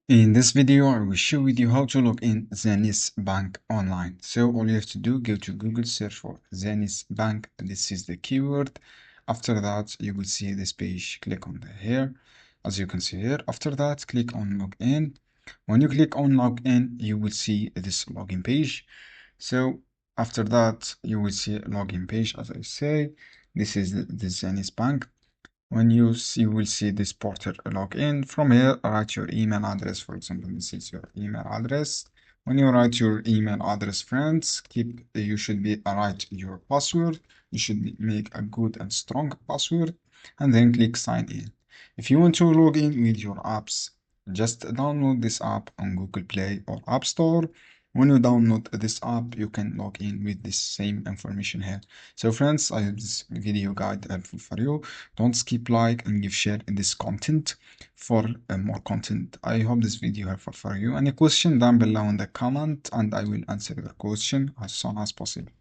In this video, I will show you how to log in Zenus Bank online. So all you have to do, go to Google, search for Zenus Bank. This is the keyword. After that, you will see this page. Click on here, as you can see here. After that, click on login. When you click on login, you will see this login page. So after that, you will see a login page. As I say, this is the Zenus Bank. When you will see this portal login. From here, write your email address. For example, this is your email address. When you write your email address, friends, you should write your password. You should make a good and strong password, and then click sign in. If you want to log in with your apps, just download this app on Google Play or App Store. When you download this app, you can log in with this same information here. So friends, I hope this video guide helpful for you. Don't skip like and give share in this content for more content. I hope this video helpful for you. Any question down below in the comment and I will answer your question as soon as possible.